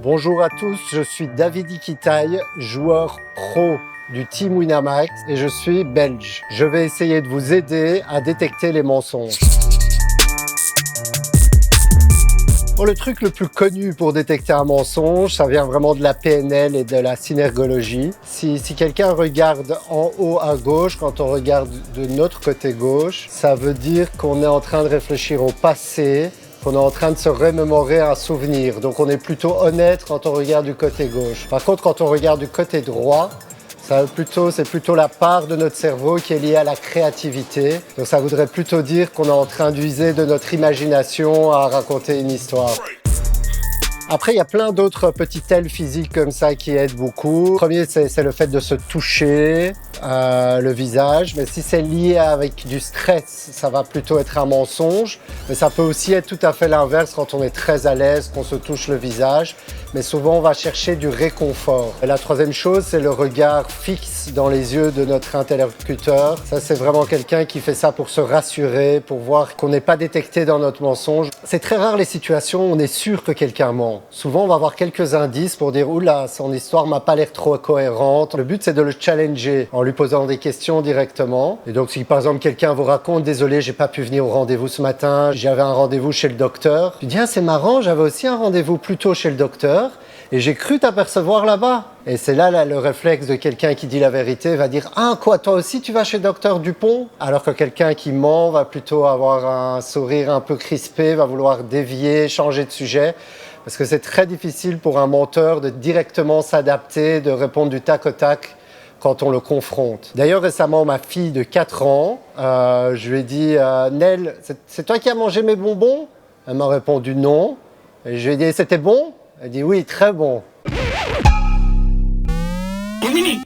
Bonjour à tous, je suis David Iquitaille, joueur pro du Team Winamax et je suis belge. Je vais essayer de vous aider à détecter les mensonges. Bon, le truc le plus connu pour détecter un mensonge, ça vient vraiment de la PNL et de la synergologie. Si quelqu'un regarde en haut à gauche, quand on regarde de notre côté gauche, ça veut dire qu'on est en train de réfléchir au passé, qu'on est en train de se remémorer un souvenir. Donc on est plutôt honnête quand on regarde du côté gauche. Par contre, quand on regarde du côté droit, c'est plutôt la part de notre cerveau qui est liée à la créativité. Donc ça voudrait plutôt dire qu'on est en train d'user de notre imagination à raconter une histoire. Après, il y a plein d'autres petits tels physiques comme ça qui aident beaucoup. Le premier, c'est le fait de se toucher le visage. Mais si c'est lié avec du stress, ça va plutôt être un mensonge. Mais ça peut aussi être tout à fait l'inverse quand on est très à l'aise, qu'on se touche le visage. Mais souvent, on va chercher du réconfort. Et la troisième chose, c'est le regard fixe dans les yeux de notre interlocuteur. Ça, c'est vraiment quelqu'un qui fait ça pour se rassurer, pour voir qu'on n'est pas détecté dans notre mensonge. C'est très rare les situations où on est sûr que quelqu'un ment. Souvent, on va avoir quelques indices pour dire « Oula, son histoire m'a pas l'air trop cohérente ». Le but, c'est de le challenger en lui posant des questions directement. Et donc, si par exemple, quelqu'un vous raconte « Désolé, j'ai pas pu venir au rendez-vous ce matin, j'avais un rendez-vous chez le docteur ». Tu dis « Ah, c'est marrant, j'avais aussi un rendez-vous plus tôt chez le docteur et j'ai cru t'apercevoir là-bas ». Et c'est là, le réflexe de quelqu'un qui dit la vérité va dire « Ah, quoi, toi aussi tu vas chez docteur Dupont ?» Alors que quelqu'un qui ment va plutôt avoir un sourire un peu crispé, va vouloir dévier, changer de sujet. Parce que c'est très difficile pour un menteur de directement s'adapter, de répondre du tac au tac quand on le confronte. D'ailleurs, récemment, ma fille de 4 ans, je lui ai dit « Nel, c'est toi qui as mangé mes bonbons ?» Elle m'a répondu « Non ». Et je lui ai dit « C'était bon ?» Elle dit « Oui, très bon ». Une minute.